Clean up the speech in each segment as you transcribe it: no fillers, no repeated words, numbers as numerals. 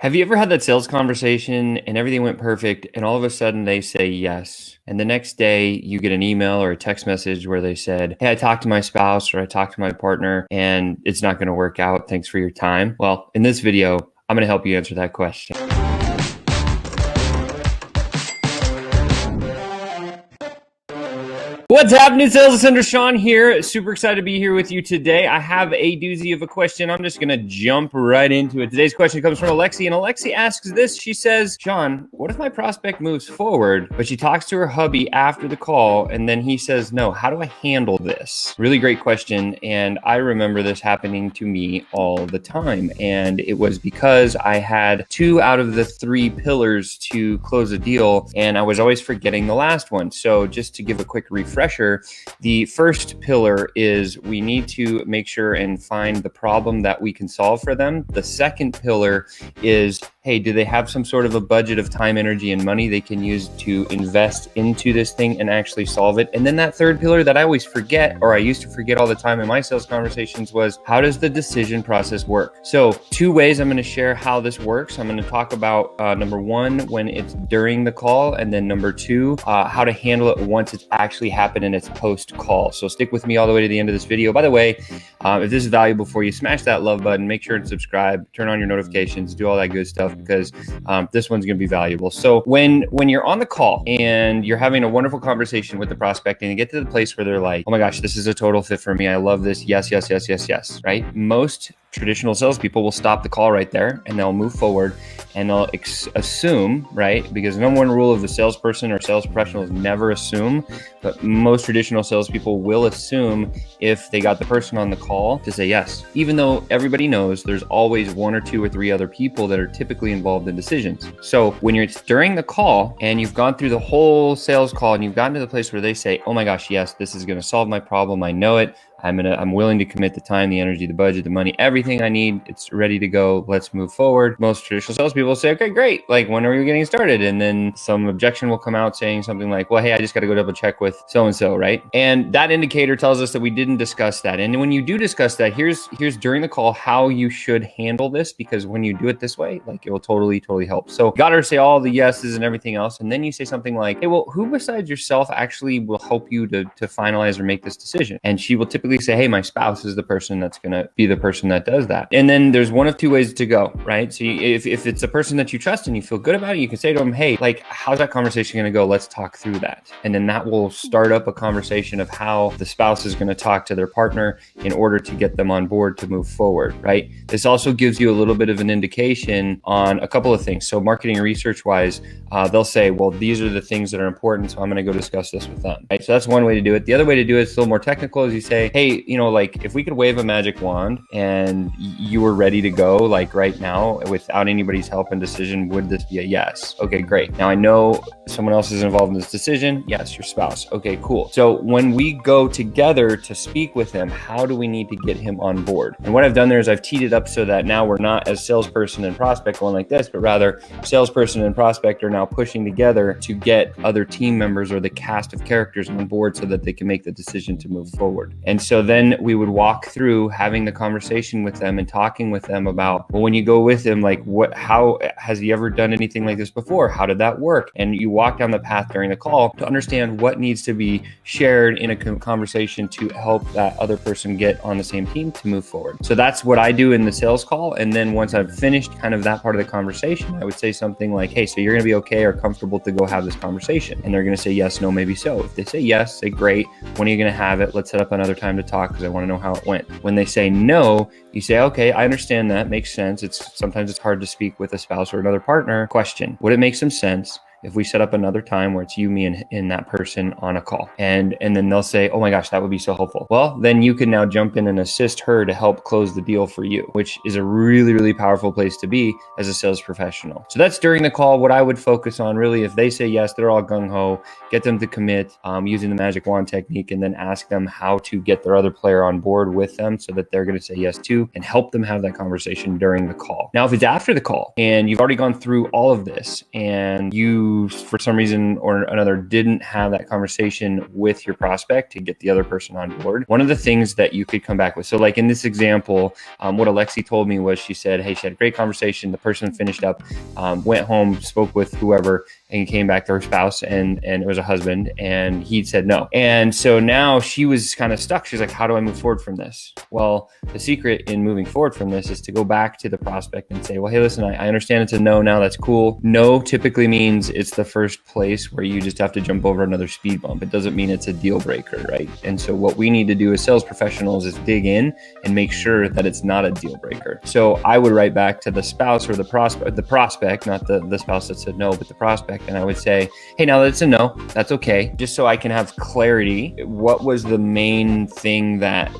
Have you ever had that sales conversation and everything went perfect and all of a sudden they say yes? And the next day you get an email or a text message where they said, "Hey, I talked to my spouse or I talked to my partner and it's not going to work out. Thanks for your time." Well, in this video, I'm going to help you answer that question. What's happening, Sales Ascender? Sean here. Super excited to be here with you today. I have a doozy of a question. I'm just going to jump right into it. Today's question comes from Alexi, and Alexi asks this. She says, "Sean, what if my prospect moves forward, but she talks to her hubby after the call, and then he says no? How do I handle this?" Really great question, and I remember this happening to me all the time, and it was because I had 2 out of the 3 pillars to close a deal, and I was always forgetting the last one. So just to give a quick refresher, the first pillar is we need to make sure and find the problem that we can solve for them. The second pillar is, hey, do they have some sort of a budget of time, energy, and money they can use to invest into this thing and actually solve it? And then that third pillar that I always forget, or I used to forget all the time in my sales conversations, was how does the decision process work? So 2 ways I'm going to share how this works. I'm going to talk about number 1, when it's during the call, and then number 2, how to handle it once it's actually happened and it's post-call. So stick with me all the way to the end of this video. By the way, if this is valuable for you, smash that love button, make sure to subscribe, turn on your notifications, do all that good stuff, because this one's going to be valuable. So when you're on the call and you're having a wonderful conversation with the prospect and you get to the place where they're like, "Oh my gosh, this is a total fit for me. I love this. Yes, yes, yes, yes, yes," right? Most traditional salespeople will stop the call right there and they'll move forward and they'll assume, right? Because the number 1 rule of a salesperson or sales professional is never assume, but most traditional salespeople will assume if they got the person on the call to say yes, even though everybody knows there's always 1 or 2 or 3 other people that are typically involved in decisions. So when you're during the call and you've gone through the whole sales call and you've gotten to the place where they say, "Oh my gosh, yes, this is going to solve my problem. I know it. I'm willing to commit the time, the energy, the budget, the money, everything I need. It's ready to go. Let's move forward." Most traditional salespeople say, "Okay, great. Like, when are you getting started?" And then some objection will come out saying something like, "Well, hey, I just got to go double check with so-and-so," right? And that indicator tells us that we didn't discuss that. And when you do discuss that, here's during the call how you should handle this, because when you do it this way, like, it will totally help. So got her to say all the yeses and everything else. And then you say something like, "Hey, well, who besides yourself actually will help you to finalize or make this decision?" And she will typically say, "Hey, my spouse is the person that's going to be the person that does that." And then there's one of 2 ways to go, right? So if it's a person that you trust and you feel good about it, you can say to them, "Hey, like, how's that conversation going to go? Let's talk through that." And then that will start up a conversation of how the spouse is going to talk to their partner in order to get them on board to move forward, right? This also gives you a little bit of an indication on a couple of things. So marketing and research wise, they'll say, "Well, these are the things that are important, so I'm going to go discuss this with them," right? So that's one way to do it. The other way to do it is a little more technical, is you say, "Hey, like, if we could wave a magic wand and you were ready to go, like, right now without anybody's help and decision, would this be a yes?" "Okay, great. Now I know someone else is involved in this decision." "Yes, your spouse." "Okay, cool. So when we go together to speak with him, how do we need to get him on board?" And what I've done there is I've teed it up so that now we're not as salesperson and prospect going like this, but rather salesperson and prospect are now pushing together to get other team members or the cast of characters on board so that they can make the decision to move forward. And so then we would walk through having the conversation with them and talking with them about, well, when you go with him, like, how has he ever done anything like this before? How did that work? And you walk down the path during the call to understand what needs to be shared in a conversation to help that other person get on the same team to move forward. So that's what I do in the sales call. And then once I've finished kind of that part of the conversation, I would say something like, "Hey, so you're going to be okay or comfortable to go have this conversation?" And they're going to say yes, no, maybe so. If they say yes, say, "Great. When are you going to have it? Let's set up another time to talk because I want to know how it went." When they say no, you say, "Okay, I understand that. Makes sense. Sometimes it's hard to speak with a spouse or another partner. Question, would it make some sense if we set up another time where it's you, me, and that person on a call?" And then they'll say, "Oh my gosh, that would be so helpful." Well, then you can now jump in and assist her to help close the deal for you, which is a really powerful place to be as a sales professional. So that's during the call. What I would focus on, really, if they say yes, they're all gung-ho, get them to commit using the magic wand technique, and then ask them how to get their other player on board with them so that they're going to say yes too, and help them have that conversation during the call. Now, if it's after the call and you've already gone through all of this and you you, for some reason or another, didn't have that conversation with your prospect to get the other person on board, one of the things that you could come back with. So like in this example, what Alexi told me was she said, hey, she had a great conversation. The person finished up, went home, spoke with whoever, and came back to her spouse, and it was a husband, and he said no. And so now she was kind of stuck. She's like, how do I move forward from this? Well, the secret in moving forward from this is to go back to the prospect and say, well, hey, listen, I understand it's a no now. That's cool. No typically means it's the first place where you just have to jump over another speed bump. It doesn't mean it's a deal breaker, right? And so what we need to do as sales professionals is dig in and make sure that it's not a deal breaker. So I would write back to the spouse or the prospect, not the spouse that said no, but the prospect. And I would say, hey, now that it's a no, that's okay. Just so I can have clarity, what was the main thing that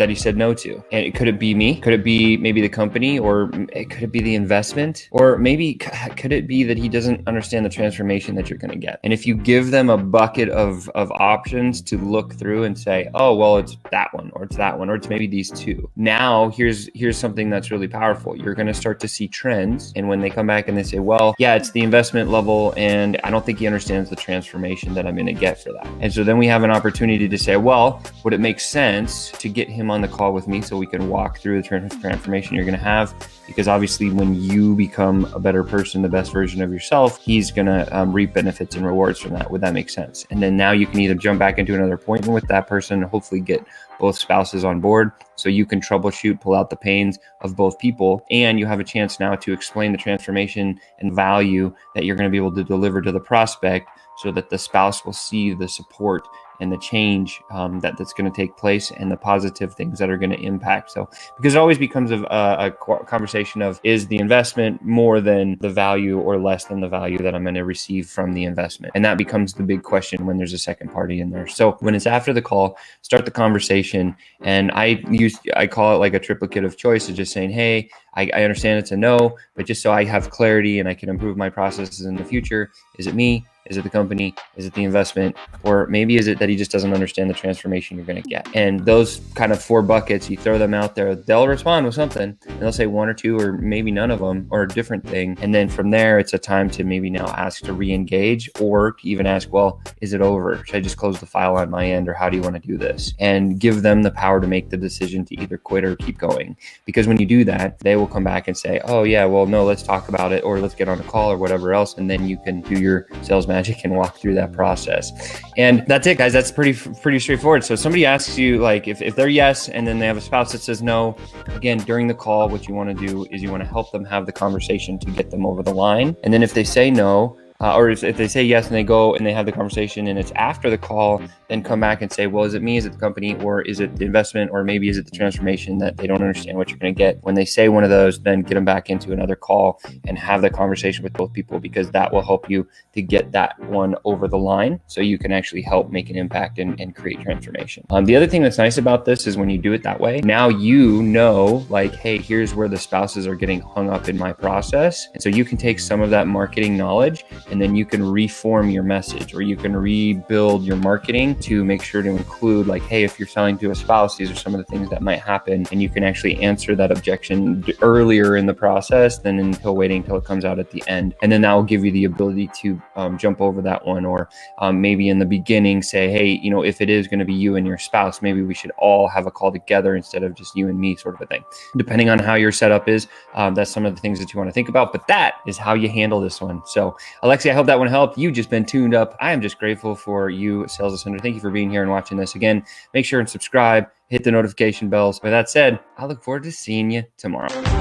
he said no to? And could it be me? Could it be maybe the company? Or could it be the investment? Or maybe could it be that he doesn't understand the transformation that you're going to get? And if you give them a bucket of options to look through and say, oh, well, it's that one, or it's that one, or it's maybe these two. Now, here's something that's really powerful. You're going to start to see trends. And when they come back and they say, well, yeah, it's the investment level, and I don't think he understands the transformation that I'm going to get for that. And so then we have an opportunity to say, well, would it make sense to get him on the call with me so we can walk through the transformation you're going to have? Because obviously when you become a better person, the best version of yourself, he's going to reap benefits and rewards from that. Would that make sense? And then now you can either jump back into another appointment with that person, hopefully get both spouses on board so you can troubleshoot, pull out the pains of both people, and you have a chance now to explain the transformation and value that you're going to be able to deliver to the prospect so that the spouse will see the support and the change that's going to take place and the positive things that are going to impact. So, because it always becomes a conversation of, is the investment more than the value or less than the value that I'm going to receive from the investment? And that becomes the big question when there's a second party in there. So when it's after the call, start the conversation. And I call it like a triplicate of choice of just saying, hey, I understand it's a no, but just so I have clarity and I can improve my processes in the future, is it me? Is it the company? Is it the investment? Or maybe is it that he just doesn't understand the transformation you're going to get? And those kind of 4 buckets, you throw them out there, they'll respond with something, and they'll say 1 or 2 or maybe none of them, or a different thing. And then from there, it's a time to maybe now ask to re-engage, or to even ask, well, is it over? Should I just close the file on my end, or how do you want to do this? And give them the power to make the decision to either quit or keep going. Because when you do that, they will come back and say, oh yeah, well, no, let's talk about it, or let's get on a call or whatever else. And then you can do your sales magic and walk through that process. And that's it, guys. That's pretty straightforward. So somebody asks you, like, if they're yes, and then they have a spouse that says no, again, during the call, what you want to do is you want to help them have the conversation to get them over the line. And then if they say no, or if they say yes and they go and they have the conversation and it's after the call, then come back and say, well, is it me? Is it the company? Or is it the investment? Or maybe is it the transformation that they don't understand what you're going to get? When they say one of those, then get them back into another call and have the conversation with both people, because that will help you to get that one over the line so you can actually help make an impact and create transformation. The other thing that's nice about this is when you do it that way, now you know, like, hey, here's where the spouses are getting hung up in my process. And so you can take some of that marketing knowledge and then you can reform your message, or you can rebuild your marketing to make sure to include, like, hey, if you're selling to a spouse, these are some of the things that might happen. And you can actually answer that objection earlier in the process than waiting until it comes out at the end. And then that will give you the ability to jump over that one, or maybe in the beginning say, hey, if it is going to be you and your spouse, maybe we should all have a call together instead of just you and me, sort of a thing. Depending on how your setup is, that's some of the things that you want to think about, but that is how you handle this one. So Alexi, I hope that one helped. You've just been tuned up. I am just grateful for you, Sales Ascender. Thank you for being here and watching this. Again, make sure and subscribe, hit the notification bells. With that said, I look forward to seeing you tomorrow.